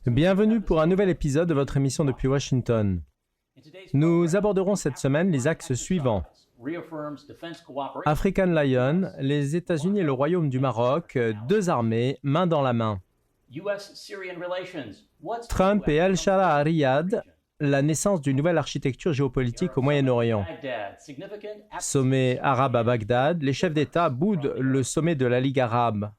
Bienvenue pour un nouvel épisode de votre émission depuis Washington. Nous aborderons cette semaine les axes suivants. African Lion, les États-Unis et le Royaume du Maroc, deux armées, main dans la main. Trump et Al-Shara à Riyad, la naissance d'une nouvelle architecture géopolitique au Moyen-Orient. Sommet arabe à Bagdad, les chefs d'État boudent le sommet de la Ligue arabe.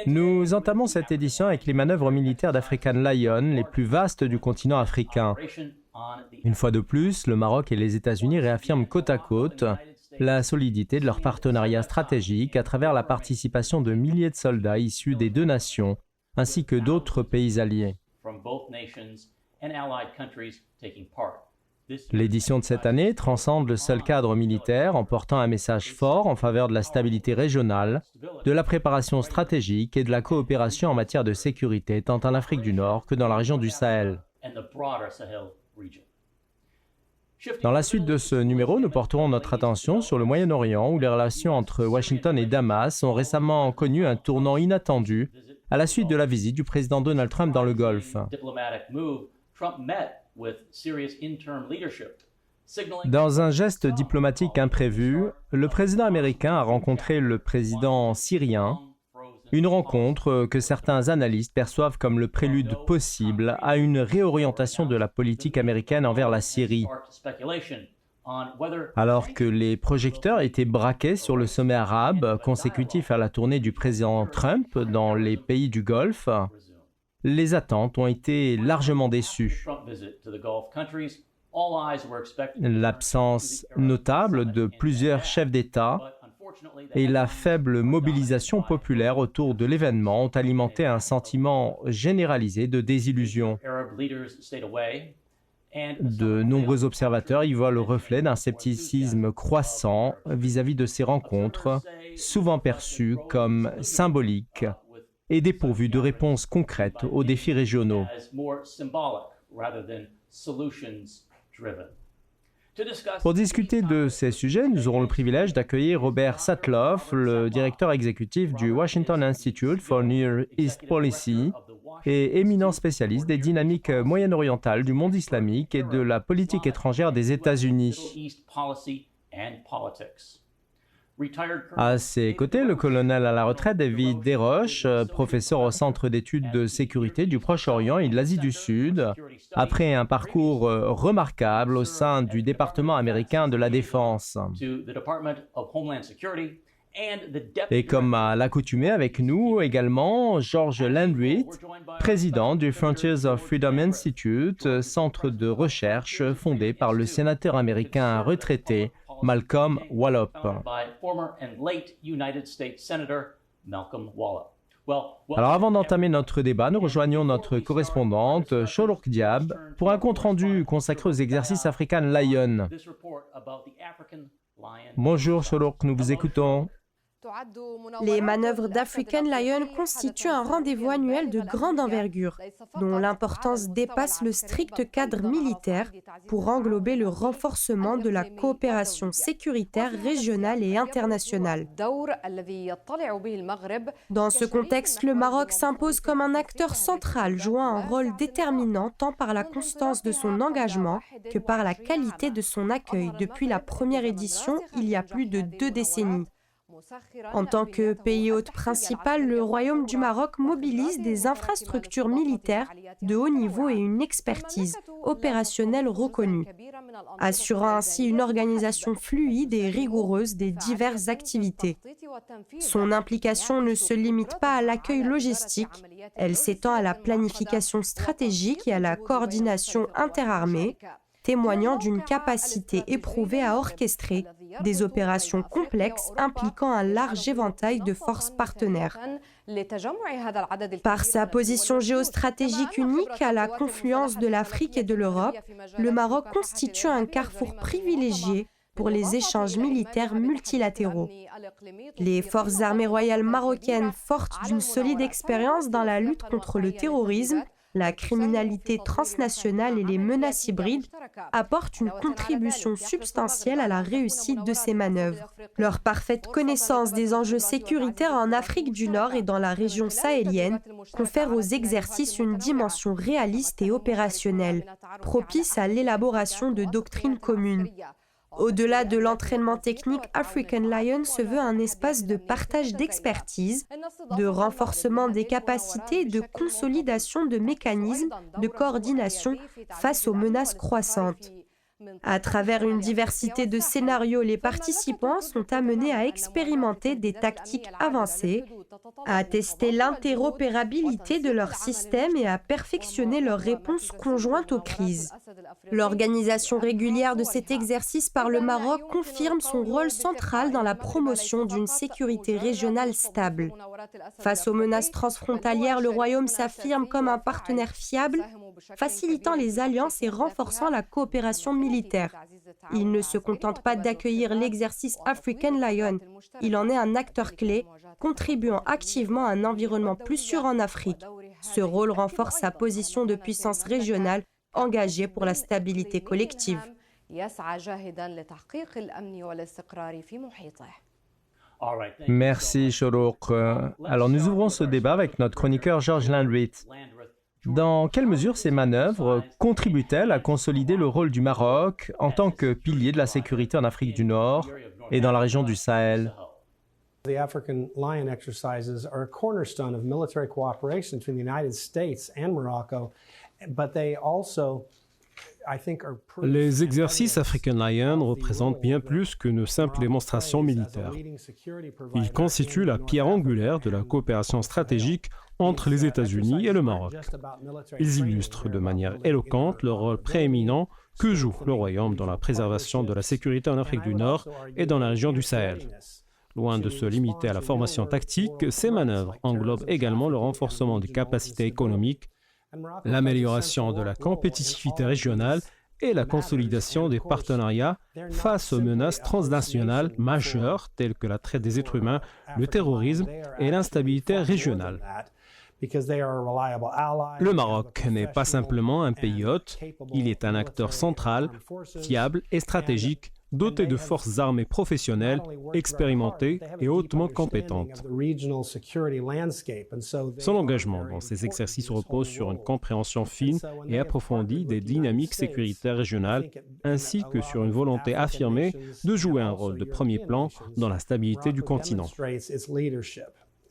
Nous entamons cette édition avec les manœuvres militaires d'African Lion, les plus vastes du continent africain. Une fois de plus, le Maroc et les États-Unis réaffirment côte à côte la solidité de leur partenariat stratégique à travers la participation de milliers de soldats issus des deux nations, ainsi que d'autres pays alliés. L'édition de cette année transcende le seul cadre militaire en portant un message fort en faveur de la stabilité régionale, de la préparation stratégique et de la coopération en matière de sécurité tant en Afrique du Nord que dans la région du Sahel. Dans la suite de ce numéro, nous porterons notre attention sur le Moyen-Orient où les relations entre Washington et Damas ont récemment connu un tournant inattendu à la suite de la visite du président Donald Trump dans le Golfe. Dans un geste diplomatique imprévu, le président américain a rencontré le président syrien, une rencontre que certains analystes perçoivent comme le prélude possible à une réorientation de la politique américaine envers la Syrie. Alors que les projecteurs étaient braqués sur le sommet arabe consécutif à la tournée du président Trump dans les pays du Golfe, les attentes ont été largement déçues. L'absence notable de plusieurs chefs d'État et la faible mobilisation populaire autour de l'événement ont alimenté un sentiment généralisé de désillusion. De nombreux observateurs y voient le reflet d'un scepticisme croissant vis-à-vis de ces rencontres, souvent perçues comme symboliques et dépourvues de réponses concrètes aux défis régionaux. Pour discuter de ces sujets, nous aurons le privilège d'accueillir Robert Satloff, le directeur exécutif du Washington Institute for Near East Policy et éminent spécialiste des dynamiques moyen-orientales du monde islamique et de la politique étrangère des États-Unis. À ses côtés, le colonel à la retraite David Desroches, professeur au Centre d'études de sécurité du Proche-Orient et de l'Asie du Sud, après un parcours remarquable au sein du département américain de la Défense. Et comme à l'accoutumée avec nous également, George Landry, président du Frontiers of Freedom Institute, centre de recherche fondé par le sénateur américain retraité Malcolm Wallop. Alors avant d'entamer notre débat, nous rejoignons notre correspondante Sholouk Diab pour un compte-rendu consacré aux exercices African Lion. Bonjour Sholouk, nous vous écoutons. Les manœuvres d'African Lion constituent un rendez-vous annuel de grande envergure, dont l'importance dépasse le strict cadre militaire pour englober le renforcement de la coopération sécuritaire régionale et internationale. Dans ce contexte, le Maroc s'impose comme un acteur central jouant un rôle déterminant tant par la constance de son engagement que par la qualité de son accueil depuis la première édition il y a plus de 2 décennies. En tant que pays hôte principal, le Royaume du Maroc mobilise des infrastructures militaires de haut niveau et une expertise opérationnelle reconnue, assurant ainsi une organisation fluide et rigoureuse des diverses activités. Son implication ne se limite pas à l'accueil logistique, elle s'étend à la planification stratégique et à la coordination interarmée, témoignant d'une capacité éprouvée à orchestrer des opérations complexes impliquant un large éventail de forces partenaires. Par sa position géostratégique unique à la confluence de l'Afrique et de l'Europe, le Maroc constitue un carrefour privilégié pour les échanges militaires multilatéraux. Les forces armées royales marocaines, fortes d'une solide expérience dans la lutte contre le terrorisme, La criminalité transnationale et les menaces hybrides apportent une contribution substantielle à la réussite de ces manœuvres. Leur parfaite connaissance des enjeux sécuritaires en Afrique du Nord et dans la région sahélienne confère aux exercices une dimension réaliste et opérationnelle, propice à l'élaboration de doctrines communes. Au-delà de l'entraînement technique, African Lion se veut un espace de partage d'expertise, de renforcement des capacités et de consolidation de mécanismes de coordination face aux menaces croissantes. À travers une diversité de scénarios, les participants sont amenés à expérimenter des tactiques avancées, à tester l'interopérabilité de leur système et à perfectionner leurs réponses conjointes aux crises. L'organisation régulière de cet exercice par le Maroc confirme son rôle central dans la promotion d'une sécurité régionale stable. Face aux menaces transfrontalières, le Royaume s'affirme comme un partenaire fiable, facilitant les alliances et renforçant la coopération militaire. Il ne se contente pas d'accueillir l'exercice African Lion, il en est un acteur clé, contribuant activement à un environnement plus sûr en Afrique. Ce rôle renforce sa position de puissance régionale engagée pour la stabilité collective. Merci, Shorouk. Alors, nous ouvrons ce débat avec notre chroniqueur George Landry. Dans quelle mesure ces manœuvres contribuent-elles à consolider le rôle du Maroc en tant que pilier de la sécurité en Afrique du Nord et dans la région du Sahel? The African Lion exercises are a cornerstone of military cooperation between the United States and Morocco, but they also, I think, are proof. Les exercices African Lion représentent bien plus qu'une simple démonstration militaire. Ils constituent la pierre angulaire de la coopération stratégique entre les États-Unis et le Maroc. Ils illustrent de manière éloquente le rôle prééminent que joue le Royaume dans la préservation de la sécurité en Afrique du Nord et dans la région du Sahel. Loin de se limiter à la formation tactique, ces manœuvres englobent également le renforcement des capacités économiques, l'amélioration de la compétitivité régionale et la consolidation des partenariats face aux menaces transnationales majeures telles que la traite des êtres humains, le terrorisme et l'instabilité régionale. Le Maroc n'est pas simplement un pays hôte, il est un acteur central, fiable et stratégique, doté de forces armées professionnelles, expérimentées et hautement compétentes. Son engagement dans ces exercices repose sur une compréhension fine et approfondie des dynamiques sécuritaires régionales, ainsi que sur une volonté affirmée de jouer un rôle de premier plan dans la stabilité du continent.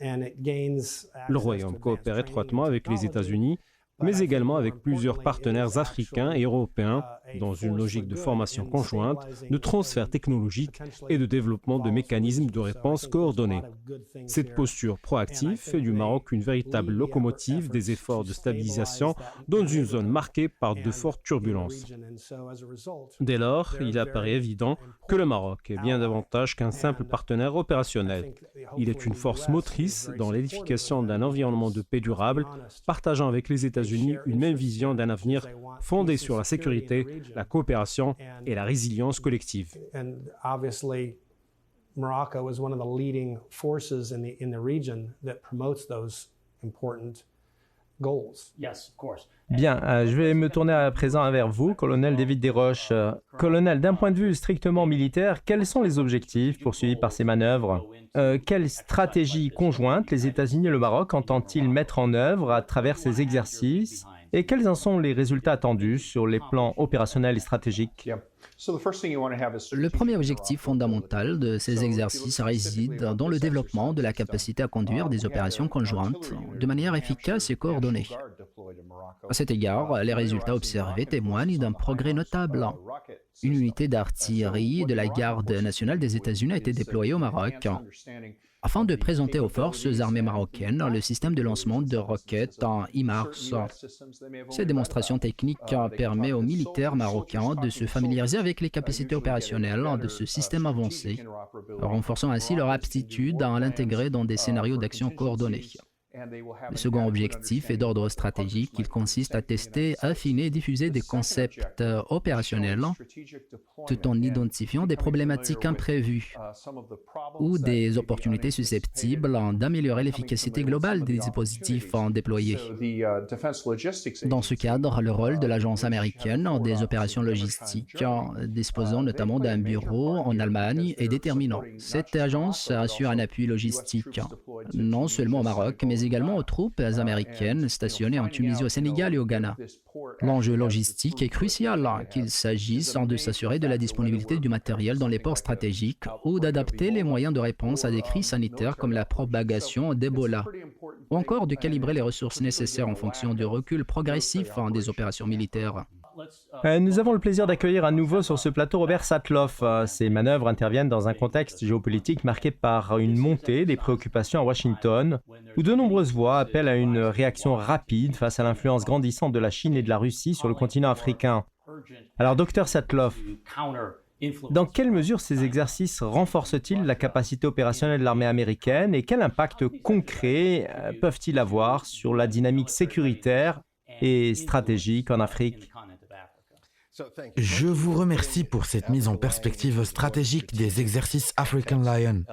Le Royaume coopère étroitement avec les États-Unis, mais également avec plusieurs partenaires africains et européens dans une logique de formation conjointe, de transfert technologique et de développement de mécanismes de réponse coordonnés. Cette posture proactive fait du Maroc une véritable locomotive des efforts de stabilisation dans une zone marquée par de fortes turbulences. Dès lors, il apparaît évident que le Maroc est bien davantage qu'un simple partenaire opérationnel. Il est une force motrice dans l'édification d'un environnement de paix durable, partageant avec les États-Unis une même vision d'un avenir fondé sur la sécurité, la coopération et la résilience collective. Morocco is one of the leading forces in the region that promotes those important goals. Bien, je vais me tourner à présent vers vous, colonel David Desroches. Colonel, d'un point de vue strictement militaire, quels sont les objectifs poursuivis par ces manœuvres? Quelle stratégie conjointe les États-Unis et le Maroc entendent-ils mettre en œuvre à travers ces exercices? Et quels en sont les résultats attendus sur les plans opérationnels et stratégiques? Le premier objectif fondamental de ces exercices réside dans le développement de la capacité à conduire des opérations conjointes de manière efficace et coordonnée. À cet égard, les résultats observés témoignent d'un progrès notable. Une unité d'artillerie de la Garde nationale des États-Unis a été déployée au Maroc afin de présenter aux forces armées marocaines le système de lancement de roquettes HIMARS. Cette démonstration technique permet aux militaires marocains de se familiariser avec les capacités opérationnelles de ce système avancé, renforçant ainsi leur aptitude à l'intégrer dans des scénarios d'action coordonnés. Le second objectif est d'ordre stratégique. Il consiste à tester, affiner et diffuser des concepts opérationnels tout en identifiant des problématiques imprévues ou des opportunités susceptibles d'améliorer l'efficacité globale des dispositifs déployés. Dans ce cadre, le rôle de l'Agence américaine des opérations logistiques, disposant notamment d'un bureau en Allemagne, est déterminant. Cette agence assure un appui logistique, non seulement au Maroc, mais également aux troupes américaines stationnées en Tunisie, au Sénégal et au Ghana. L'enjeu logistique est crucial, qu'il s'agisse de s'assurer de la disponibilité du matériel dans les ports stratégiques ou d'adapter les moyens de réponse à des crises sanitaires comme la propagation d'Ebola, ou encore de calibrer les ressources nécessaires en fonction du recul progressif des opérations militaires. Nous avons le plaisir d'accueillir à nouveau sur ce plateau Robert Satloff. Ces manœuvres interviennent dans un contexte géopolitique marqué par une montée des préoccupations à Washington, où de nombreuses voix appellent à une réaction rapide face à l'influence grandissante de la Chine et de la Russie sur le continent africain. Alors, docteur Satloff, dans quelle mesure ces exercices renforcent-ils la capacité opérationnelle de l'armée américaine et quel impact concret peuvent-ils avoir sur la dynamique sécuritaire et stratégique en Afrique? Je vous remercie pour cette mise en perspective stratégique des exercices African Lion.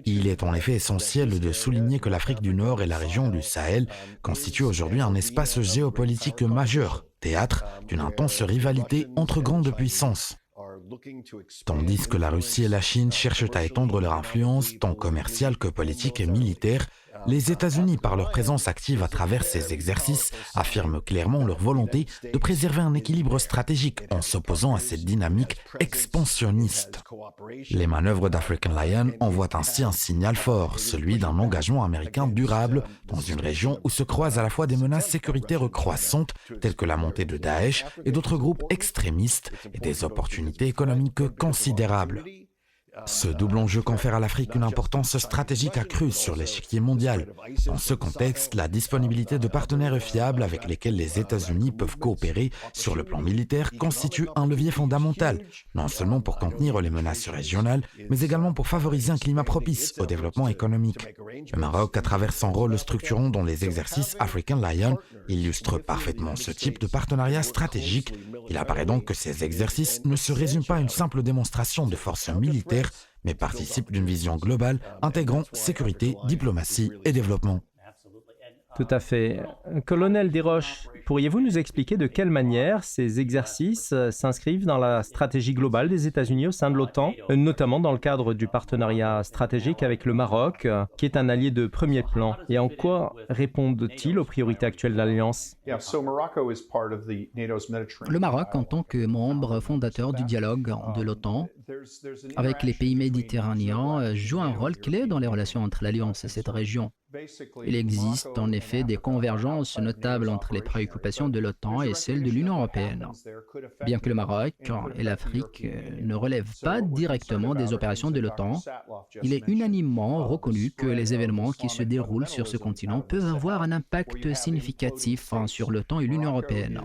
Il est en effet essentiel de souligner que l'Afrique du Nord et la région du Sahel constituent aujourd'hui un espace géopolitique majeur, théâtre d'une intense rivalité entre grandes puissances. Tandis que la Russie et la Chine cherchent à étendre leur influence, tant commerciale que politique et militaire, les États-Unis, par leur présence active à travers ces exercices, affirment clairement leur volonté de préserver un équilibre stratégique en s'opposant à cette dynamique expansionniste. Les manœuvres d'African Lion envoient ainsi un signal fort, celui d'un engagement américain durable dans une région où se croisent à la fois des menaces sécuritaires croissantes, telles que la montée de Daesh et d'autres groupes extrémistes, et des opportunités économiques considérables. Ce double enjeu confère à l'Afrique une importance stratégique accrue sur l'échiquier mondial. Dans ce contexte, la disponibilité de partenaires fiables avec lesquels les États-Unis peuvent coopérer sur le plan militaire constitue un levier fondamental, non seulement pour contenir les menaces régionales, mais également pour favoriser un climat propice au développement économique. Le Maroc, à travers son rôle structurant dans les exercices African Lion, illustre parfaitement ce type de partenariat stratégique. Il apparaît donc que ces exercices ne se résument pas à une simple démonstration de force militaire, mais participent d'une vision globale intégrant sécurité, diplomatie et développement. Tout à fait. Colonel Desroches, pourriez-vous nous expliquer de quelle manière ces exercices s'inscrivent dans la stratégie globale des États-Unis au sein de l'OTAN, notamment dans le cadre du partenariat stratégique avec le Maroc, qui est un allié de premier plan, et en quoi répondent-ils aux priorités actuelles de l'Alliance? Le Maroc, en tant que membre fondateur du dialogue de l'OTAN avec les pays méditerranéens, joue un rôle clé dans les relations entre l'Alliance et cette région. Il existe en effet des convergences notables entre les préoccupations de l'OTAN et celles de l'Union européenne. Bien que le Maroc et l'Afrique ne relèvent pas directement des opérations de l'OTAN, il est unanimement reconnu que les événements qui se déroulent sur ce continent peuvent avoir un impact significatif sur l'OTAN et l'Union européenne.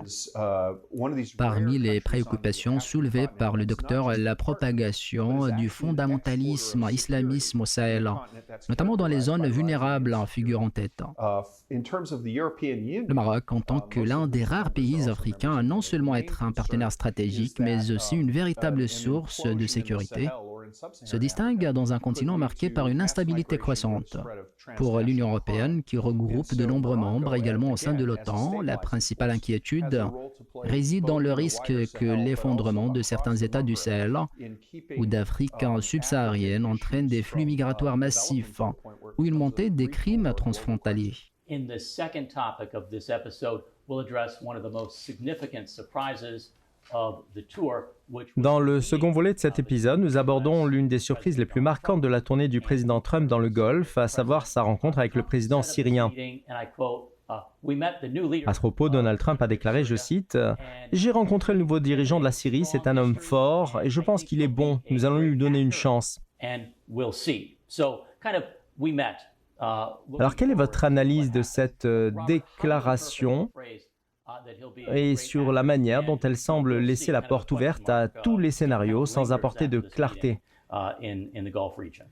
Parmi les préoccupations soulevées par le docteur, la propagation du fondamentalisme islamisme au Sahel, notamment dans les zones vulnérables figure en tête. Le Maroc, en tant que l'un des rares pays africains à non seulement être un partenaire stratégique, mais aussi une véritable source de sécurité, se distingue dans un continent marqué par une instabilité croissante. Pour l'Union européenne, qui regroupe de nombreux membres également au sein de l'OTAN, la principale inquiétude réside dans le risque que l'effondrement de certains États du Sahel ou d'Afrique subsaharienne entraîne des flux migratoires massifs ou une montée des crimes transfrontaliers. Dans le second volet de cet épisode, nous abordons l'une des surprises les plus marquantes de la tournée du président Trump dans le Golfe, à savoir sa rencontre avec le président syrien. À ce propos, Donald Trump a déclaré, je cite, « J'ai rencontré le nouveau dirigeant de la Syrie, c'est un homme fort et je pense qu'il est bon, nous allons lui donner une chance. » Alors, quelle est votre analyse de cette déclaration et sur la manière dont elle semble laisser la porte ouverte à tous les scénarios sans apporter de clarté? in the Gulf region.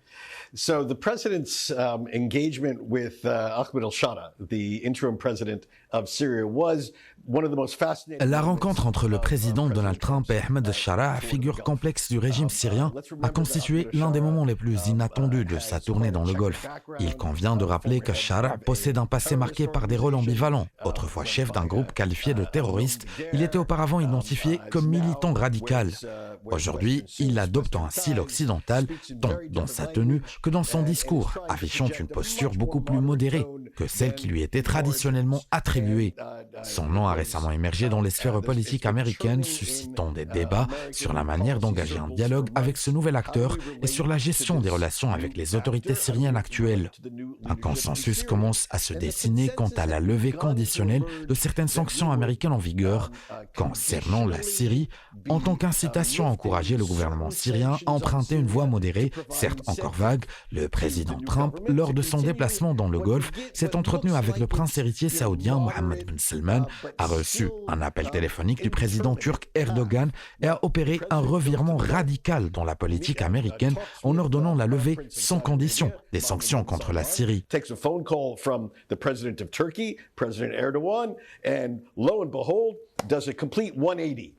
So the president's engagement with Ahmed al-Shara, the interim president of Syria, was one of the most fascinating. La rencontre entre le président Donald Trump et Ahmed al-Shara, figure complexe du régime syrien, a constitué l'un des moments les plus inattendus de sa tournée dans le Golfe. Il convient de rappeler qu'al-Shara possède un passé marqué par des rôles ambivalents. Autrefois chef d'un groupe qualifié de terroriste, il était auparavant identifié comme militant radical. Aujourd'hui, il adopte un style occidental, tant dans sa tenue que dans son discours, affichant une posture beaucoup plus modérée que celle qui lui était traditionnellement attribuée. Son nom a récemment émergé dans les sphères politiques américaines, suscitant des débats sur la manière d'engager un dialogue avec ce nouvel acteur et sur la gestion des relations avec les autorités syriennes actuelles. Un consensus commence à se dessiner quant à la levée conditionnelle de certaines sanctions américaines en vigueur concernant la Syrie, en tant qu'incitation à encourager le gouvernement syrien à emprunter une voie modérée, certes encore vague. Le président Trump, lors de son déplacement dans le Golfe, s'est entretenu avec le prince héritier saoudien Mohammed bin Salman, a reçu un appel téléphonique du président turc Erdogan et a opéré un revirement radical dans la politique américaine en ordonnant la levée sans condition des sanctions contre la Syrie. Takes a phone call from the president of Turkey, President Erdogan, and lo and behold, does a complete 180.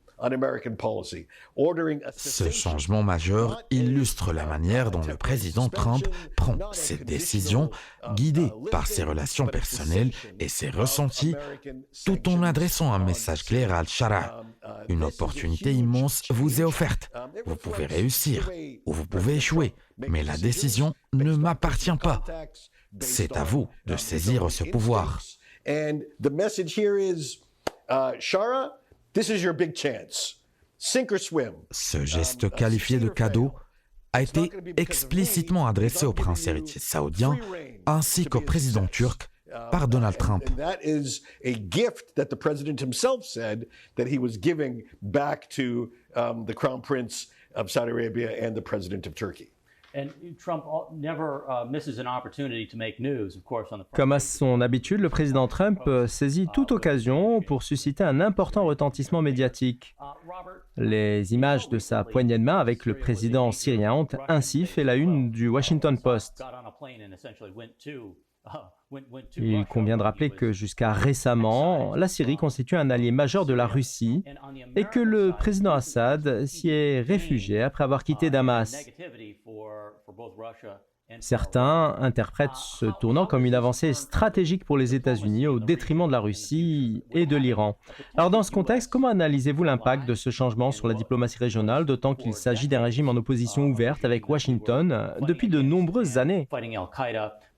Ce changement majeur illustre la manière dont le président Trump prend ses décisions, guidé par ses relations personnelles et ses ressentis, tout en adressant un message clair à al-Shara. Une opportunité immense vous est offerte. Vous pouvez réussir ou vous pouvez échouer, mais la décision ne m'appartient pas. C'est à vous de saisir ce pouvoir. This is your big chance. Sink or swim. Ce geste qualifié de cadeau a été explicitement adressé au prince héritier saoudien ainsi qu'au président turc par Donald Trump. And that is a gift that the president himself said that he was giving back to the crown prince of Saudi Arabia and the president of Turkey. Comme à son habitude, le président Trump saisit toute occasion pour susciter un important retentissement médiatique. Les images de sa poignée de main avec le président syrien ont ainsi fait la une du Washington Post. Il convient de rappeler que jusqu'à récemment, la Syrie constitue un allié majeur de la Russie et que le président Assad s'y est réfugié après avoir quitté Damas. Certains interprètent ce tournant comme une avancée stratégique pour les États-Unis au détriment de la Russie et de l'Iran. Alors dans ce contexte, comment analysez-vous l'impact de ce changement sur la diplomatie régionale, d'autant qu'il s'agit d'un régime en opposition ouverte avec Washington depuis de nombreuses années?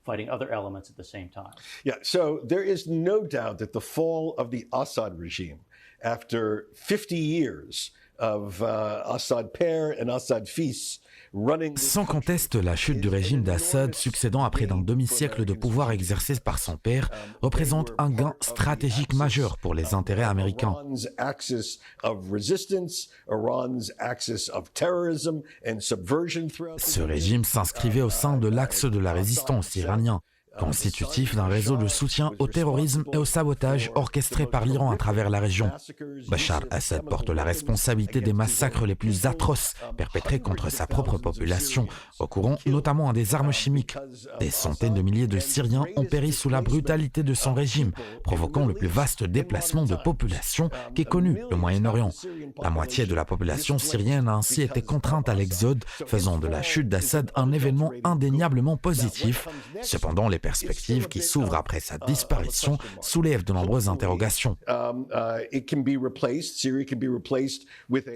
Fighting other elements at the same time. Yeah, so there is no doubt that the fall of the Assad regime after 50 years of Assad père and Assad fils running. Sans conteste, la chute du régime d'Assad succédant à près d'un demi-siècle de pouvoir exercé par son père représente un gain stratégique majeur pour les intérêts américains. Iran's axis of resistance, Iran's axis of terrorism and subversion throughout. Ce régime s'inscrivait au sein de l'axe de la résistance iranien, constitutif d'un réseau de soutien au terrorisme et au sabotage orchestré par l'Iran à travers la région. Bachar Assad porte la responsabilité des massacres les plus atroces perpétrés contre sa propre population, recourant notamment à des armes chimiques. Des centaines de milliers de Syriens ont péri sous la brutalité de son régime, provoquant le plus vaste déplacement de population qu'ait connu le Moyen-Orient. La moitié de la population syrienne a ainsi été contrainte à l'exode, faisant de la chute d'Assad un événement indéniablement positif. Cependant, les perspectives qui s'ouvrent après sa disparition soulèvent de nombreuses interrogations.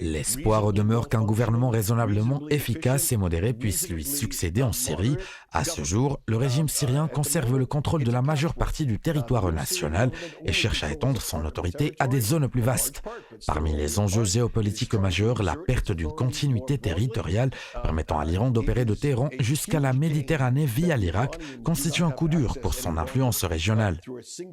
L'espoir demeure qu'un gouvernement raisonnablement efficace et modéré puisse lui succéder en Syrie. À ce jour, le régime syrien conserve le contrôle de la majeure partie du territoire national et cherche à étendre son autorité à des zones plus vastes. Parmi les enjeux géopolitiques majeurs, la perte d'une continuité territoriale permettant à l'Iran d'opérer de Téhéran jusqu'à la Méditerranée via l'Irak constitue un coup dur pour son influence régionale.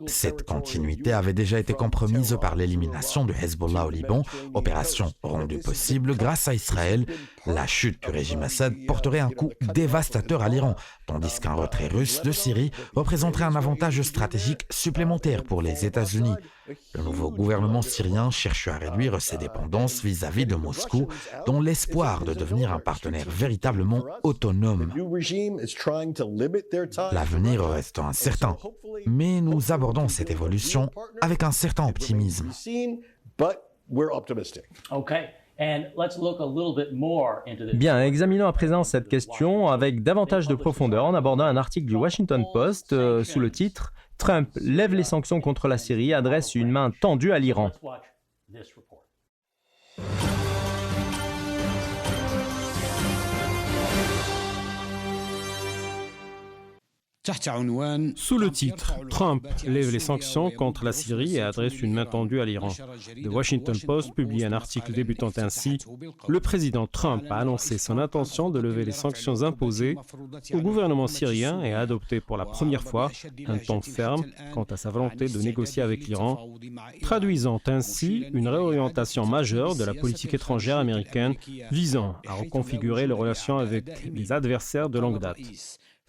Cette continuité avait déjà été compromise par l'élimination du Hezbollah au Liban, opération rendue possible grâce à Israël. La chute du régime Assad porterait un coup dévastateur à l'Iran, tandis qu'un retrait russe de Syrie représenterait un avantage stratégique supplémentaire pour les États-Unis. Le nouveau gouvernement syrien cherche à réduire ses dépendances vis-à-vis de Moscou, dans l'espoir de devenir un partenaire véritablement autonome. L'avenir reste incertain, mais nous abordons cette évolution avec un certain optimisme. Bien, examinons à présent cette question avec davantage de profondeur en abordant un article du Washington Post sous le titre « Trump lève les sanctions contre la Syrie, adresse une main tendue à l'Iran ». Sous le titre « Trump lève les sanctions contre la Syrie et adresse une main tendue à l'Iran », The Washington Post publie un article débutant ainsi « Le président Trump a annoncé son intention de lever les sanctions imposées au gouvernement syrien et a adopté pour la première fois un ton ferme quant à sa volonté de négocier avec l'Iran, traduisant ainsi une réorientation majeure de la politique étrangère américaine visant à reconfigurer les relations avec les adversaires de longue date. »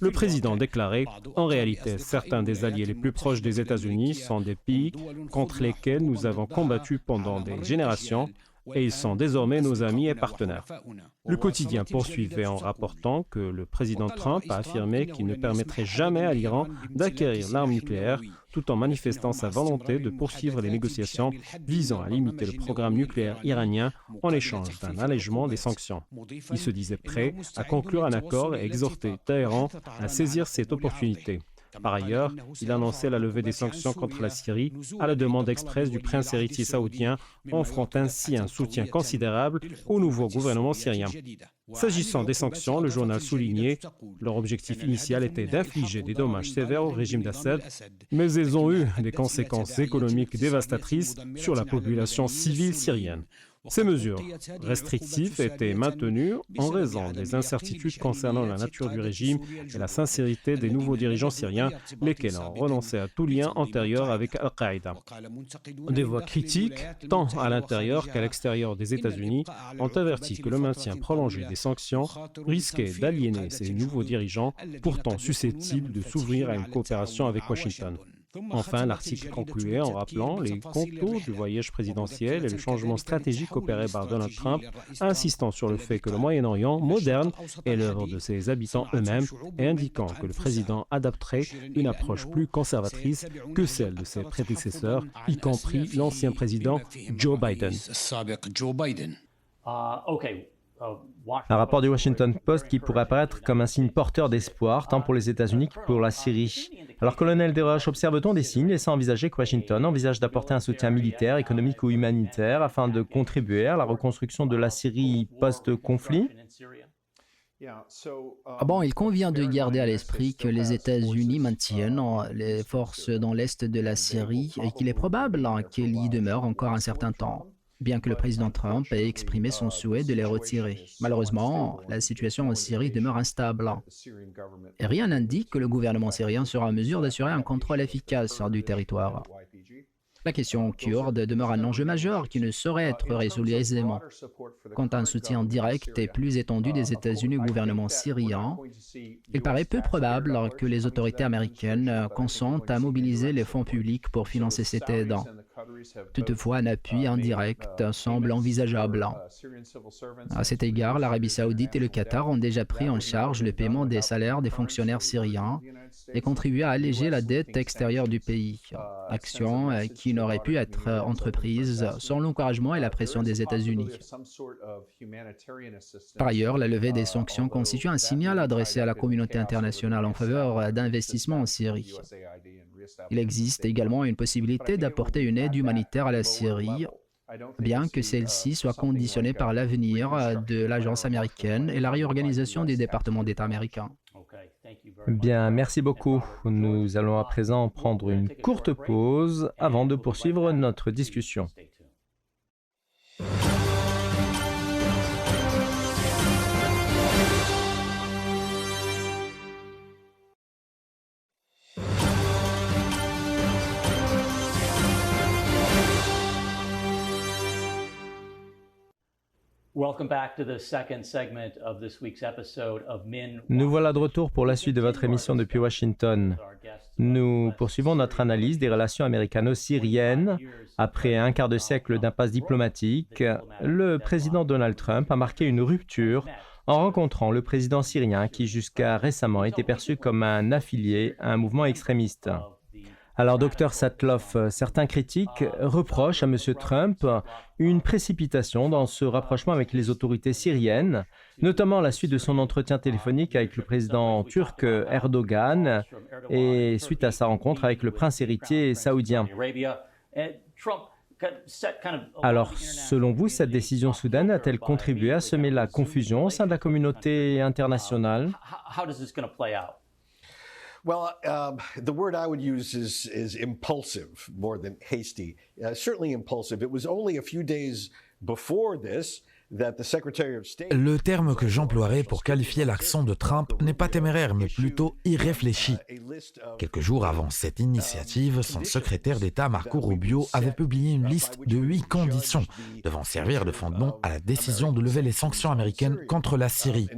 Le président déclarait « En réalité, certains des alliés les plus proches des États-Unis sont des pays contre lesquels nous avons combattu pendant des générations et ils sont désormais nos amis et partenaires. » Le quotidien poursuivait en rapportant que le président Trump a affirmé qu'il ne permettrait jamais à l'Iran d'acquérir l'arme nucléaire tout en manifestant sa volonté de poursuivre les négociations visant à limiter le programme nucléaire iranien en échange d'un allègement des sanctions. Il se disait prêt à conclure un accord et exhorter Téhéran à saisir cette opportunité. Par ailleurs, il annonçait la levée des sanctions contre la Syrie à la demande expresse du prince héritier saoudien, offrant ainsi un soutien considérable au nouveau gouvernement syrien. S'agissant des sanctions, le journal soulignait leur objectif initial était d'infliger des dommages sévères au régime d'Assad, mais elles ont eu des conséquences économiques dévastatrices sur la population civile syrienne. Ces mesures restrictives étaient maintenues en raison des incertitudes concernant la nature du régime et la sincérité des nouveaux dirigeants syriens, lesquels ont renoncé à tout lien antérieur avec Al-Qaïda. Des voix critiques, tant à l'intérieur qu'à l'extérieur des États-Unis, ont averti que le maintien prolongé des sanctions risquait d'aliéner ces nouveaux dirigeants, pourtant susceptibles de s'ouvrir à une coopération avec Washington. Enfin, l'article concluait en rappelant les contours du voyage présidentiel et le changement stratégique opéré par Donald Trump, insistant sur le fait que le Moyen-Orient moderne est l'œuvre de ses habitants eux-mêmes et indiquant que le président adopterait une approche plus conservatrice que celle de ses prédécesseurs, y compris l'ancien président Joe Biden. Un rapport du Washington Post qui pourrait apparaître comme un signe porteur d'espoir, tant pour les États-Unis que pour la Syrie. Alors, colonel Desroches, observe-t-on des signes laissant envisager que Washington envisage d'apporter un soutien militaire, économique ou humanitaire afin de contribuer à la reconstruction de la Syrie post-conflit ? Il convient de garder à l'esprit que les États-Unis maintiennent les forces dans l'est de la Syrie et qu'il est probable qu'elles y demeurent encore un certain temps, bien que le président Trump ait exprimé son souhait de les retirer. Malheureusement, la situation en Syrie demeure instable. Et rien n'indique que le gouvernement syrien sera en mesure d'assurer un contrôle efficace du territoire. La question kurde demeure un enjeu majeur qui ne saurait être résolu aisément. Quant à un soutien direct et plus étendu des États-Unis au gouvernement syrien, il paraît peu probable que les autorités américaines consentent à mobiliser les fonds publics pour financer cette aide. Toutefois, un appui indirect semble envisageable. À cet égard, l'Arabie saoudite et le Qatar ont déjà pris en charge le paiement des salaires des fonctionnaires syriens et contribué à alléger la dette extérieure du pays, action qui n'aurait pu être entreprise sans l'encouragement et la pression des États-Unis. Par ailleurs, la levée des sanctions constitue un signal adressé à la communauté internationale en faveur d'investissements en Syrie. Il existe également une possibilité d'apporter une aide humanitaire à la Syrie, bien que celle-ci soit conditionnée par l'avenir de l'agence américaine et la réorganisation des départements d'État américains. Bien, merci beaucoup. Nous allons à présent prendre une courte pause avant de poursuivre notre discussion. Nous voilà de retour pour la suite de votre émission depuis Washington. Nous poursuivons notre analyse des relations américano-syriennes. Après un quart de siècle d'impasse diplomatique, le président Donald Trump a marqué une rupture en rencontrant le président syrien qui jusqu'à récemment était perçu comme un affilié à un mouvement extrémiste. Alors, Dr Satloff, certains critiques reprochent à M. Trump une précipitation dans ce rapprochement avec les autorités syriennes, notamment à la suite de son entretien téléphonique avec le président turc Erdogan et suite à sa rencontre avec le prince héritier saoudien. Alors, selon vous, cette décision soudaine a-t-elle contribué à semer la confusion au sein de la communauté internationale? Well, the word I would use is impulsive more than hasty. Certainly impulsive. It was only a few days before this that the Secretary of State... Le terme que j'emploierais pour qualifier l'action de Trump n'est pas téméraire, mais plutôt irréfléchi. Quelques jours avant cette initiative, son secrétaire d'État Marco Rubio avait publié une liste de 8 conditions devant servir de fondement à la décision de lever les sanctions américaines contre la Syrie.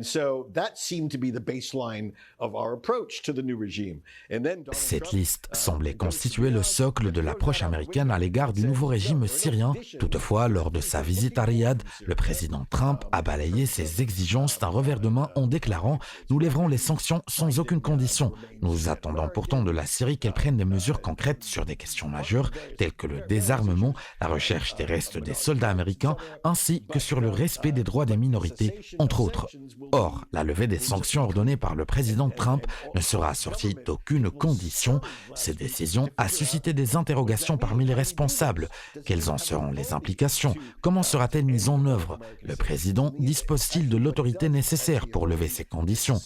Cette liste semblait constituer le socle de l'approche américaine à l'égard du nouveau régime syrien. Toutefois, lors de sa visite à Riyad, le président Trump a balayé ses exigences d'un revers de main en déclarant « Nous lèverons les sanctions sans aucune condition. Nous attendons pourtant de la Syrie qu'elle prenne des mesures concrètes sur des questions majeures telles que le désarmement, la recherche des restes des soldats américains ainsi que sur le respect des droits des minorités, entre autres. » Or, la levée des sanctions ordonnées par le président Trump ne sera assortie d'aucune condition. Cette décision a suscité des interrogations parmi les responsables. Quelles en seront les implications? Comment sera-t-elle mise en œuvre? Le président dispose-t-il de l'autorité nécessaire pour lever ces conditions?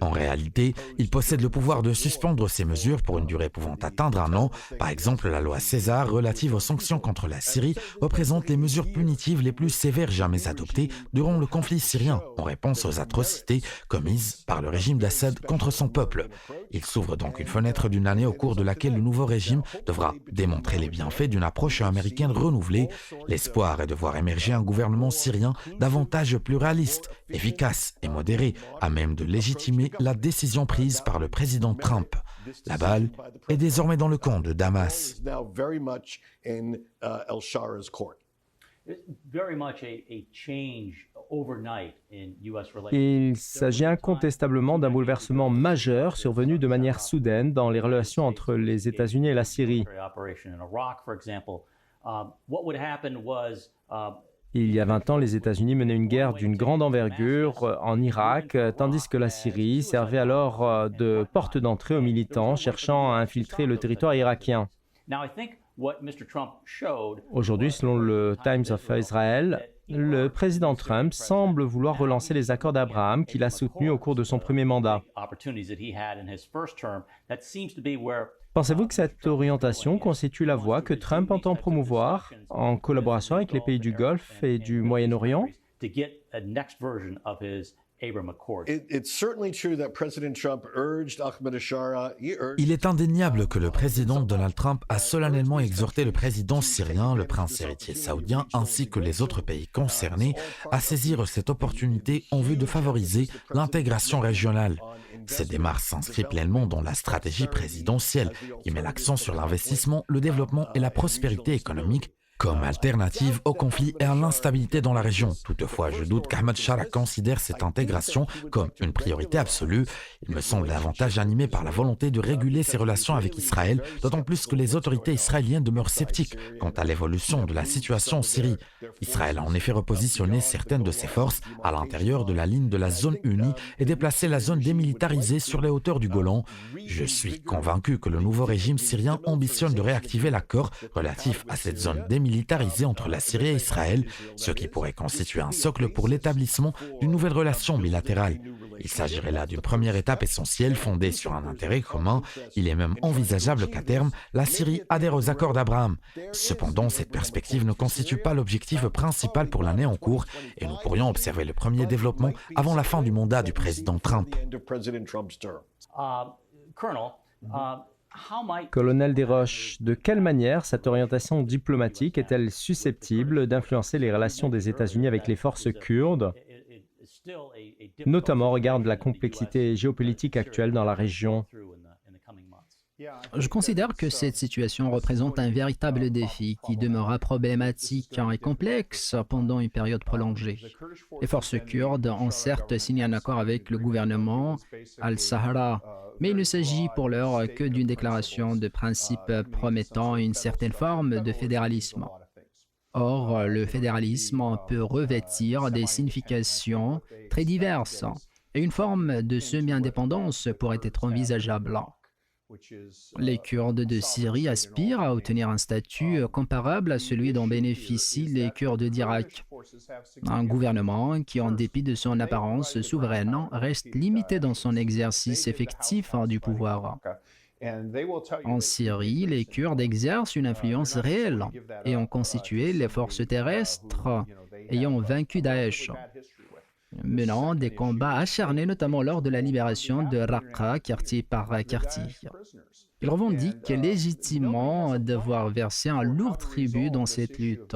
En réalité, il possède le pouvoir de suspendre ces mesures pour une durée pouvant atteindre un an. Par exemple, la loi César relative aux sanctions contre la Syrie représente les mesures punitives les plus sévères jamais adoptées durant le conflit syrien, en réponse aux atrocités commises par le régime d'Assad contre son peuple. Il s'ouvre donc une fenêtre d'une année au cours de laquelle le nouveau régime devra démontrer les bienfaits d'une approche américaine renouvelée. L'espoir est de voir émerger un gouvernement syrien davantage pluraliste, efficace et modéré, à même de légitimer la décision prise par le président Trump. La balle est désormais dans le camp de Damas. Il s'agit incontestablement d'un bouleversement majeur survenu de manière soudaine dans les relations entre les États-Unis et la Syrie. Il y a 20 ans, les États-Unis menaient une guerre d'une grande envergure en Irak, tandis que la Syrie servait alors de porte d'entrée aux militants cherchant à infiltrer le territoire irakien. Aujourd'hui, selon le Times of Israel, le président Trump semble vouloir relancer les accords d'Abraham qu'il a soutenus au cours de son premier mandat. Pensez-vous que cette orientation constitue la voie que Trump entend promouvoir en collaboration avec les pays du Golfe et du Moyen-Orient? Il est indéniable que le président Donald Trump a solennellement exhorté le président syrien, le prince héritier saoudien, ainsi que les autres pays concernés à saisir cette opportunité en vue de favoriser l'intégration régionale. Cette démarche s'inscrit pleinement dans la stratégie présidentielle qui met l'accent sur l'investissement, le développement et la prospérité économique comme alternative au conflit et à l'instabilité dans la région. Toutefois, je doute qu'Ahmed Shara considère cette intégration comme une priorité absolue. Il me semble davantage animé par la volonté de réguler ses relations avec Israël, d'autant plus que les autorités israéliennes demeurent sceptiques quant à l'évolution de la situation en Syrie. Israël a en effet repositionné certaines de ses forces à l'intérieur de la ligne de la zone unie et déplacé la zone démilitarisée sur les hauteurs du Golan. Je suis convaincu que le nouveau régime syrien ambitionne de réactiver l'accord relatif à cette zone démilitarisée entre la Syrie et Israël, ce qui pourrait constituer un socle pour l'établissement d'une nouvelle relation bilatérale. Il s'agirait là d'une première étape essentielle fondée sur un intérêt commun. Il est même envisageable qu'à terme, la Syrie adhère aux accords d'Abraham. Cependant, cette perspective ne constitue pas l'objectif principal pour l'année en cours et nous pourrions observer le premier développement avant la fin du mandat du président Trump. Colonel Desroches, de quelle manière cette orientation diplomatique est-elle susceptible d'influencer les relations des États-Unis avec les forces kurdes, notamment au regard de la complexité géopolitique actuelle dans la région? Je considère que cette situation représente un véritable défi qui demeurera problématique et complexe pendant une période prolongée. Les forces kurdes ont certes signé un accord avec le gouvernement al-Sahara, mais il ne s'agit pour l'heure que d'une déclaration de principe promettant une certaine forme de fédéralisme. Or, le fédéralisme peut revêtir des significations très diverses et une forme de semi-indépendance pourrait être envisageable. Les Kurdes de Syrie aspirent à obtenir un statut comparable à celui dont bénéficient les Kurdes d'Irak. Un gouvernement qui, en dépit de son apparence souveraine, reste limité dans son exercice effectif du pouvoir. En Syrie, les Kurdes exercent une influence réelle et ont constitué les forces terrestres ayant vaincu Daesh, menant des combats acharnés notamment lors de la libération de Raqqa, quartier par quartier. Ils revendiquent légitimement devoir verser un lourd tribut dans cette lutte,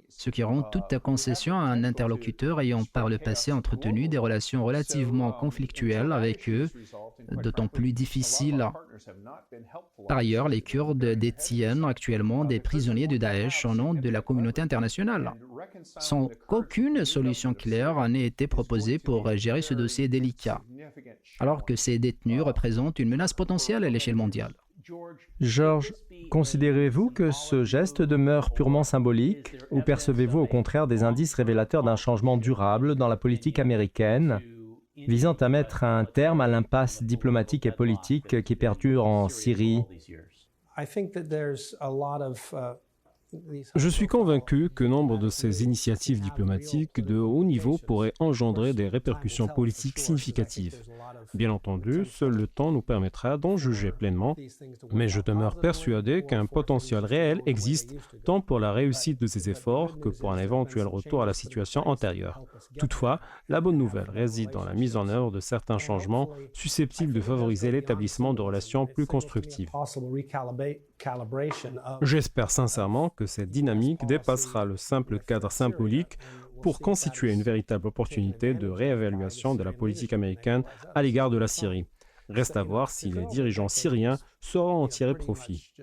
ce qui rend toute concession à un interlocuteur ayant par le passé entretenu des relations relativement conflictuelles avec eux, d'autant plus difficile. Par ailleurs, les Kurdes détiennent actuellement des prisonniers de Daesh au nom de la communauté internationale, sans qu'aucune solution claire n'ait été proposée pour gérer ce dossier délicat, alors que ces détenus représentent une menace potentielle à l'échelle mondiale. Georges, considérez-vous que ce geste demeure purement symbolique ou percevez-vous au contraire des indices révélateurs d'un changement durable dans la politique américaine visant à mettre un terme à l'impasse diplomatique et politique qui perdure en Syrie? Je suis convaincu que nombre de ces initiatives diplomatiques de haut niveau pourraient engendrer des répercussions politiques significatives. Bien entendu, seul le temps nous permettra d'en juger pleinement, mais je demeure persuadé qu'un potentiel réel existe tant pour la réussite de ces efforts que pour un éventuel retour à la situation antérieure. Toutefois, la bonne nouvelle réside dans la mise en œuvre de certains changements susceptibles de favoriser l'établissement de relations plus constructives. J'espère sincèrement que cette dynamique dépassera le simple cadre symbolique pour constituer une véritable opportunité de réévaluation de la politique américaine à l'égard de la Syrie. Reste à voir si les dirigeants syriens sauront en tirer profit.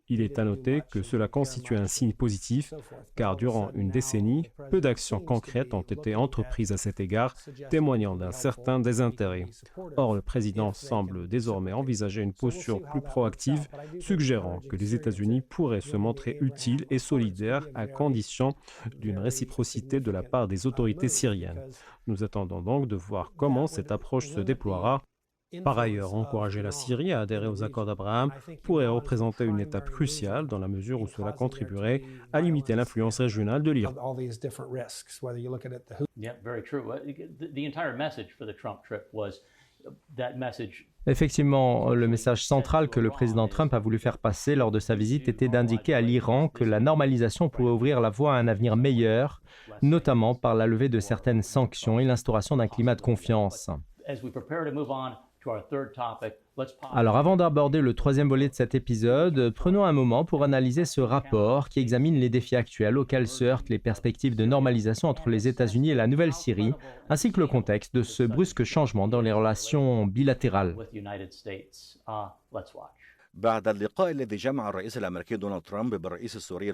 Il est à noter que cela constitue un signe positif, car durant une décennie, peu d'actions concrètes ont été entreprises à cet égard, témoignant d'un certain désintérêt. Or, le président semble désormais envisager une posture plus proactive, suggérant que les États-Unis pourraient se montrer utiles et solidaires à condition d'une réciprocité de la part des autorités syriennes. Nous attendons donc de voir comment cette approche se déploiera. Par ailleurs, encourager la Syrie à adhérer aux accords d'Abraham pourrait représenter une étape cruciale dans la mesure où cela contribuerait à limiter l'influence régionale de l'Iran. Effectivement, le message central que le président Trump a voulu faire passer lors de sa visite était d'indiquer à l'Iran que la normalisation pourrait ouvrir la voie à un avenir meilleur, notamment par la levée de certaines sanctions et l'instauration d'un climat de confiance. Alors avant d'aborder le troisième volet de cet épisode, prenons un moment pour analyser ce rapport qui examine les défis actuels auxquels se heurtent les perspectives de normalisation entre les États-Unis et la Nouvelle-Syrie, ainsi que le contexte de ce brusque changement dans les relations bilatérales.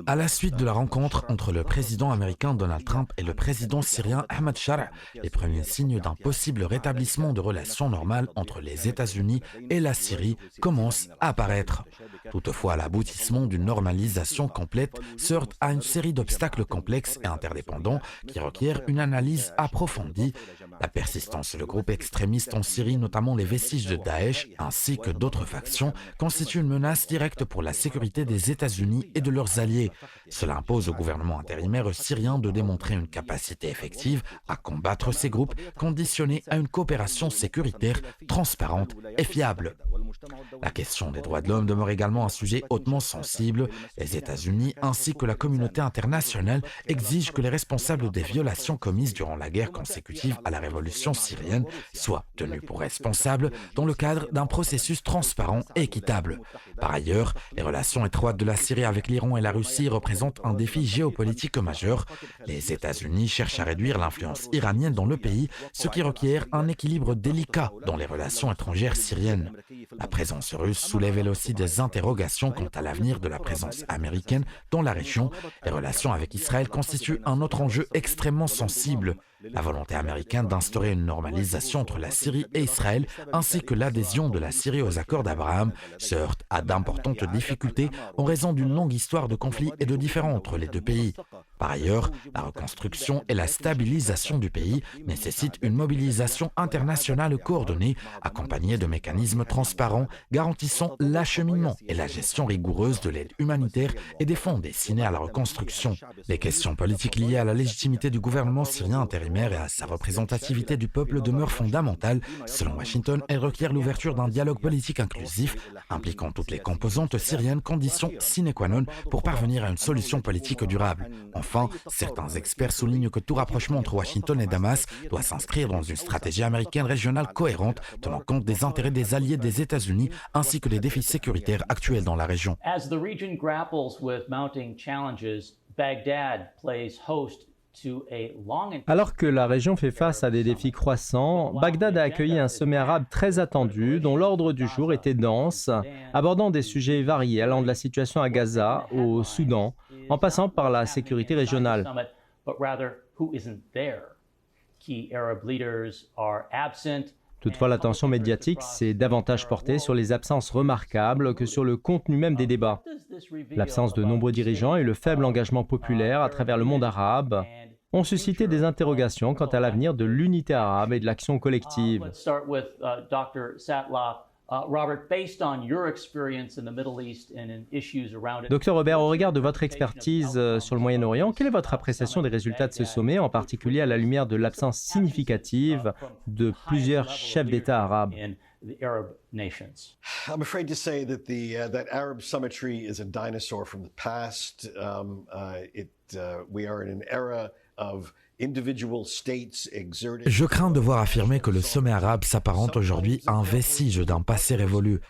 À la suite de la rencontre entre le président américain Donald Trump et le président syrien Ahmad Shara, les premiers signes d'un possible rétablissement de relations normales entre les États-Unis et la Syrie commencent à apparaître. Toutefois, l'aboutissement d'une normalisation complète se heurte à une série d'obstacles complexes et interdépendants qui requièrent une analyse approfondie. La persistance de groupes extrémistes en Syrie, notamment les vestiges de Daesh, ainsi que d'autres factions, constitue une menace directe pour la sécurité des États-Unis et de leurs alliés. Cela impose au gouvernement intérimaire syrien de démontrer une capacité effective à combattre ces groupes, conditionnée à une coopération sécuritaire, transparente et fiable. La question des droits de l'homme demeure également un sujet hautement sensible. Les États-Unis ainsi que la communauté internationale exigent que les responsables des violations commises durant la guerre consécutive à la révolution syrienne soient tenus pour responsables dans le cadre d'un processus transparent et équitable. mondiale. Par ailleurs, les relations étroites de la Syrie avec l'Iran et la Russie représentent un défi géopolitique majeur. Les États-Unis cherchent à réduire l'influence iranienne dans le pays, ce qui requiert un équilibre délicat dans les relations étrangères syriennes. La présence russe soulève elle aussi des interrogations quant à l'avenir de la présence américaine dans la région. Les relations avec Israël constituent un autre enjeu extrêmement sensible. La volonté américaine d'instaurer une normalisation entre la Syrie et Israël, ainsi que l'adhésion de la Syrie aux accords d'Abraham, se heurte à d'importantes difficultés en raison d'une longue histoire de conflits et de différends entre les deux pays. Par ailleurs, la reconstruction et la stabilisation du pays nécessitent une mobilisation internationale coordonnée, accompagnée de mécanismes transparents garantissant l'acheminement et la gestion rigoureuse de l'aide humanitaire et des fonds destinés à la reconstruction. Les questions politiques liées à la légitimité du gouvernement syrien intérimaire et à sa représentativité du peuple demeurent fondamentales. Selon Washington, elle requiert l'ouverture d'un dialogue politique inclusif impliquant toutes les composantes syriennes, condition sine qua non pour parvenir à une solution politique durable. Enfin, certains experts soulignent que tout rapprochement entre Washington et Damas doit s'inscrire dans une stratégie américaine régionale cohérente, tenant compte des intérêts des alliés des États-Unis ainsi que des défis sécuritaires actuels dans la région. As the region grapples with mounting challenges, Baghdad plays host. Alors que la région fait face à des défis croissants, Bagdad a accueilli un sommet arabe très attendu dont l'ordre du jour était dense, abordant des sujets variés allant de la situation à Gaza au Soudan, en passant par la sécurité régionale. Toutefois, l'attention médiatique s'est davantage portée sur les absences remarquables que sur le contenu même des débats. L'absence de nombreux dirigeants et le faible engagement populaire à travers le monde arabe ont suscité des interrogations quant à l'avenir de l'unité arabe et de l'action collective. Docteur Robert, au regard de votre expertise sur le Moyen-Orient, quelle est votre appréciation des résultats de ce sommet, en particulier à la lumière de l'absence significative de plusieurs chefs d'État arabes? I'm afraid to say that that Arab summitry is a dinosaur from the past. We are in an era of individual states exerting. Je crains de voir affirmer que le sommet arabe s'apparente aujourd'hui à un vestige d'un passé révolu.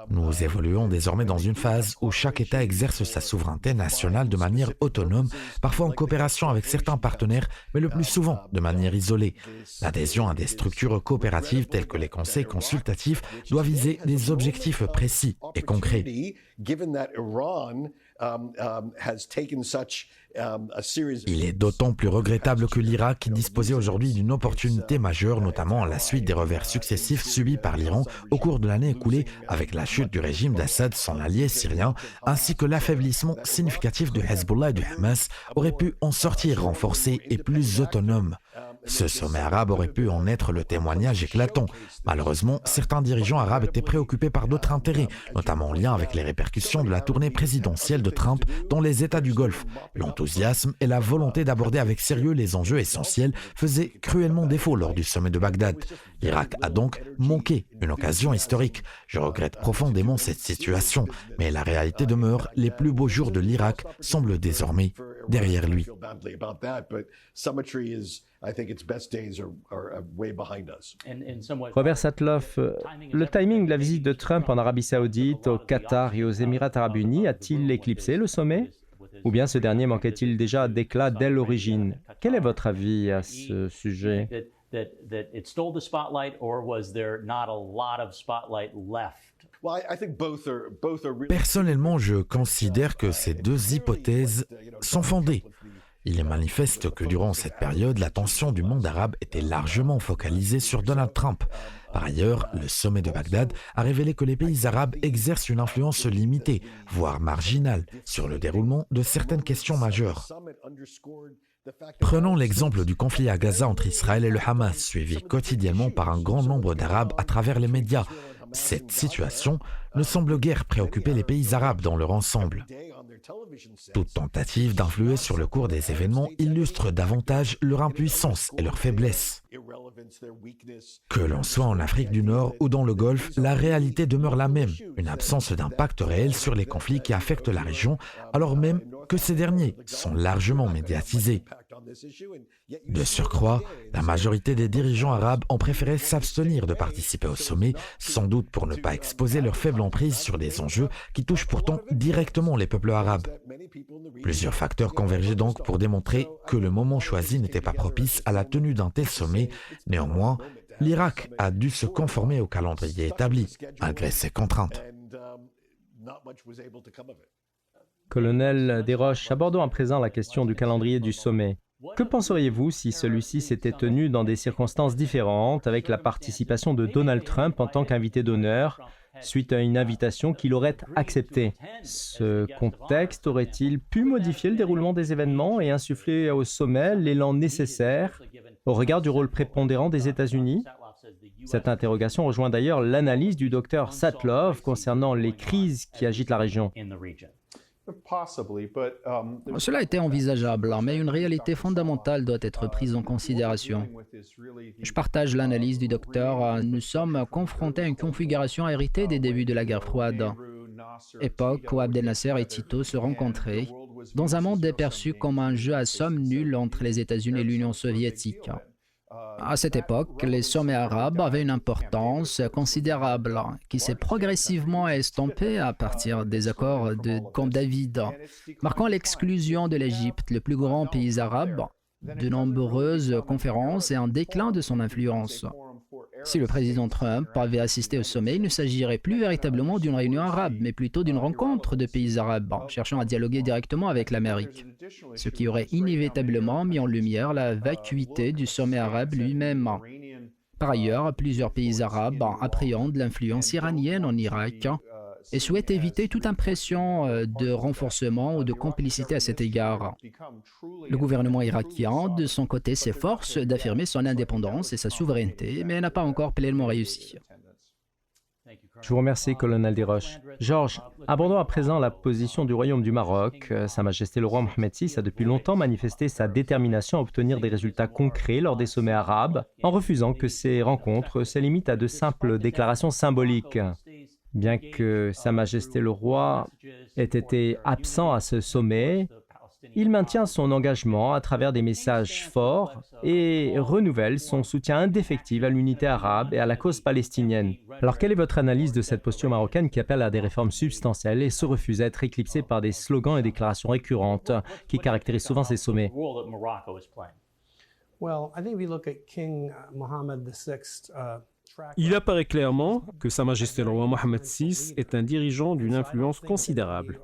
Nous évoluons désormais dans une phase où chaque État exerce sa souveraineté nationale de manière autonome, parfois en coopération avec certains partenaires, mais le plus souvent de manière isolée. L'adhésion à des structures coopératives telles que les conseils consultatifs doit viser des objectifs précis et concrets. Il est d'autant plus regrettable que l'Irak disposait aujourd'hui d'une opportunité majeure, notamment à la suite des revers successifs subis par l'Iran au cours de l'année écoulée avec la chute du régime d'Assad, son allié syrien, ainsi que l'affaiblissement significatif du Hezbollah et du Hamas, aurait pu en sortir renforcé et plus autonome. Ce sommet arabe aurait pu en être le témoignage éclatant. Malheureusement, certains dirigeants arabes étaient préoccupés par d'autres intérêts, notamment en lien avec les répercussions de la tournée présidentielle de Trump dans les États du Golfe. L'enthousiasme et la volonté d'aborder avec sérieux les enjeux essentiels faisaient cruellement défaut lors du sommet de Bagdad. L'Irak a donc manqué une occasion historique. Je regrette profondément cette situation, mais la réalité demeure, les plus beaux jours de l'Irak semblent désormais derrière lui. Robert Satloff, le timing de la visite de Trump en Arabie Saoudite, au Qatar et aux Émirats Arabes Unis a-t-il éclipsé le sommet? Ou bien ce dernier manquait-il déjà d'éclat dès l'origine? Quel est votre avis à ce sujet? Personnellement, je considère que ces deux hypothèses sont fondées. Il est manifeste que durant cette période, l'attention du monde arabe était largement focalisée sur Donald Trump. Par ailleurs, le sommet de Bagdad a révélé que les pays arabes exercent une influence limitée, voire marginale, sur le déroulement de certaines questions majeures. Prenons l'exemple du conflit à Gaza entre Israël et le Hamas, suivi quotidiennement par un grand nombre d'Arabes à travers les médias. Cette situation ne semble guère préoccuper les pays arabes dans leur ensemble. Toute tentative d'influer sur le cours des événements illustre davantage leur impuissance et leur faiblesse. Que l'on soit en Afrique du Nord ou dans le Golfe, la réalité demeure la même, une absence d'impact réel sur les conflits qui affectent la région, alors même que ces derniers sont largement médiatisés. De surcroît, la majorité des dirigeants arabes ont préféré s'abstenir de participer au sommet, sans doute pour ne pas exposer leur faible emprise sur des enjeux qui touchent pourtant directement les peuples arabes. Plusieurs facteurs convergeaient donc pour démontrer que le moment choisi n'était pas propice à la tenue d'un tel sommet. Néanmoins, l'Irak a dû se conformer au calendrier établi, malgré ses contraintes. Colonel Desroches, abordons à présent la question du calendrier du sommet. Que penseriez-vous si celui-ci s'était tenu dans des circonstances différentes, avec la participation de Donald Trump en tant qu'invité d'honneur, suite à une invitation qu'il aurait acceptée? Ce contexte aurait-il pu modifier le déroulement des événements et insuffler au sommet l'élan nécessaire au regard du rôle prépondérant des États-Unis? Cette interrogation rejoint d'ailleurs l'analyse du docteur Satlov concernant les crises qui agitent la région. Cela était envisageable, mais une réalité fondamentale doit être prise en considération. Je partage l'analyse du docteur. Nous sommes confrontés à une configuration héritée des débuts de la guerre froide, époque où Abdel Nasser et Tito se rencontraient, dans un monde perçu comme un jeu à somme nulle entre les États-Unis et l'Union soviétique. À cette époque, les sommets arabes avaient une importance considérable qui s'est progressivement estompée à partir des accords de Camp David, marquant l'exclusion de l'Égypte, le plus grand pays arabe, de nombreuses conférences et un déclin de son influence. Si le président Trump avait assisté au sommet, il ne s'agirait plus véritablement d'une réunion arabe, mais plutôt d'une rencontre de pays arabes, cherchant à dialoguer directement avec l'Amérique, ce qui aurait inévitablement mis en lumière la vacuité du sommet arabe lui-même. Par ailleurs, plusieurs pays arabes appréhendent l'influence iranienne en Irak et souhaitent éviter toute impression de renforcement ou de complicité à cet égard. Le gouvernement irakien, de son côté, s'efforce d'affirmer son indépendance et sa souveraineté, mais n'a pas encore pleinement réussi. Je vous remercie, colonel Desroches. Georges, abordons à présent la position du Royaume du Maroc. Sa Majesté le roi Mohamed VI a depuis longtemps manifesté sa détermination à obtenir des résultats concrets lors des sommets arabes, en refusant que ces rencontres se limitent à de simples déclarations symboliques. Bien que Sa Majesté le Roi ait été absent à ce sommet, il maintient son engagement à travers des messages forts et renouvelle son soutien indéfectible à l'unité arabe et à la cause palestinienne. Alors, quelle est votre analyse de cette posture marocaine qui appelle à des réformes substantielles et se refuse à être éclipsée par des slogans et déclarations récurrentes qui caractérisent souvent ces sommets? Il apparaît clairement que Sa Majesté le roi Mohamed VI est un dirigeant d'une influence considérable.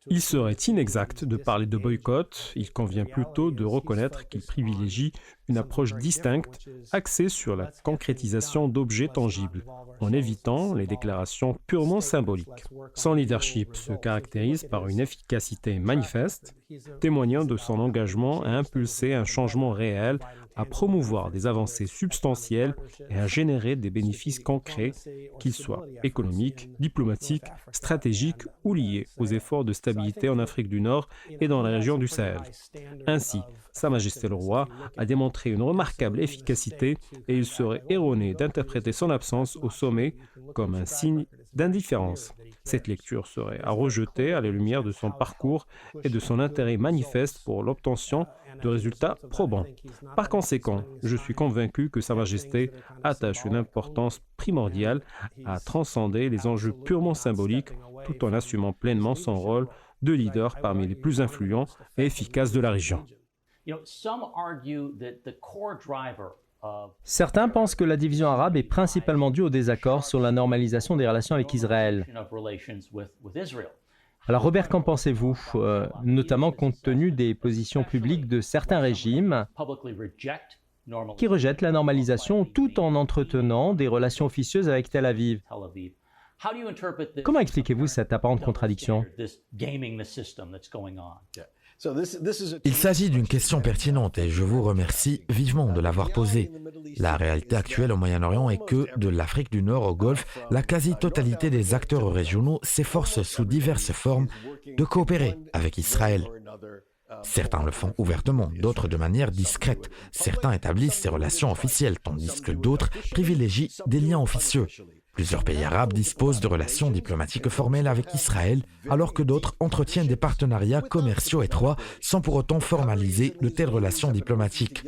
Il serait inexact de parler de boycott, il convient plutôt de reconnaître qu'il privilégie une approche distincte axée sur la concrétisation d'objets tangibles, en évitant les déclarations purement symboliques. Son leadership se caractérise par une efficacité manifeste, témoignant de son engagement à impulser un changement réel, à promouvoir des avancées substantielles et à générer des bénéfices concrets, qu'ils soient économiques, diplomatiques, stratégiques ou liés aux efforts de stabilité en Afrique du Nord et dans la région du Sahel. Ainsi, Sa Majesté le Roi a démontré une remarquable efficacité et il serait erroné d'interpréter son absence au sommet comme un signe d'indifférence. Cette lecture serait à rejeter à la lumière de son parcours et de son intérêt manifeste pour l'obtention de résultats probants. Par conséquent, je suis convaincu que Sa Majesté attache une importance primordiale à transcender les enjeux purement symboliques tout en assumant pleinement son rôle de leader parmi les plus influents et efficaces de la région. Certains pensent que la division arabe est principalement due au désaccord sur la normalisation des relations avec Israël. Alors Robert, qu'en pensez-vous, notamment compte tenu des positions publiques de certains régimes qui rejettent la normalisation tout en entretenant des relations officieuses avec Tel Aviv? Comment expliquez-vous cette apparente contradiction? Il s'agit d'une question pertinente et je vous remercie vivement de l'avoir posée. La réalité actuelle au Moyen-Orient est que, de l'Afrique du Nord au Golfe, la quasi-totalité des acteurs régionaux s'efforcent sous diverses formes de coopérer avec Israël. Certains le font ouvertement, d'autres de manière discrète. Certains établissent ces relations officielles, tandis que d'autres privilégient des liens officieux. Plusieurs pays arabes disposent de relations diplomatiques formelles avec Israël, alors que d'autres entretiennent des partenariats commerciaux étroits sans pour autant formaliser de telles relations diplomatiques.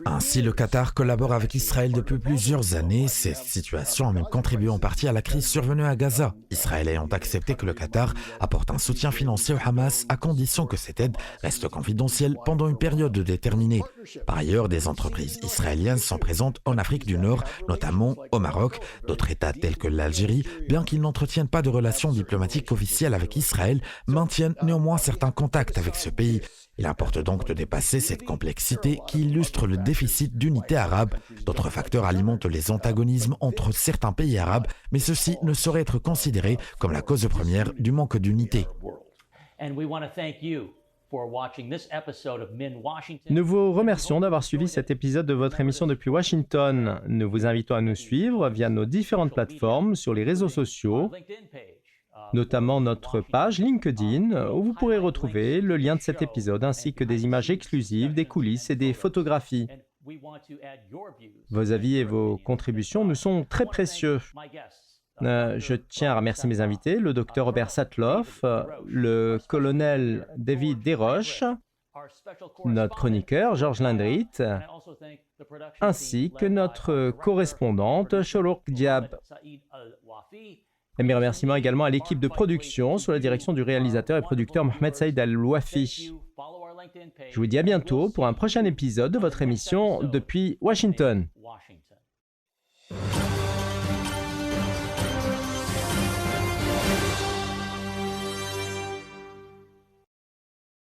Ainsi, le Qatar collabore avec Israël depuis plusieurs années. Cette situation a même contribué en partie à la crise survenue à Gaza, Israël ayant accepté que le Qatar apporte un soutien financier au Hamas à condition que cette aide reste confidentielle pendant une période déterminée. Par ailleurs, des entreprises israéliennes sont présentes en Afrique du Nord, notamment au Maroc. D'autres États tels que l'Algérie, bien qu'ils n'entretiennent pas de relations diplomatiques officielles avec Israël, maintiennent néanmoins certains contacts avec ce pays. Il importe donc de dépasser cette complexité qui illustre le déficit d'unité arabe. D'autres facteurs alimentent les antagonismes entre certains pays arabes, mais ceci ne saurait être considéré comme la cause première du manque d'unité. Nous vous remercions d'avoir suivi cet épisode de votre émission depuis Washington. Nous vous invitons à nous suivre via nos différentes plateformes sur les réseaux sociaux, notamment notre page LinkedIn, où vous pourrez retrouver le lien de cet épisode ainsi que des images exclusives, des coulisses et des photographies. Vos avis et vos contributions nous sont très précieux. Je tiens à remercier mes invités, le Dr Robert Satloff, le colonel David Desroches, notre chroniqueur Georges Lindrit, ainsi que notre correspondante Sholouk Diab. Et mes remerciements également à l'équipe de production sous la direction du réalisateur et producteur Mohamed Saïd Al-Wafi. Je vous dis à bientôt pour un prochain épisode de votre émission depuis Washington.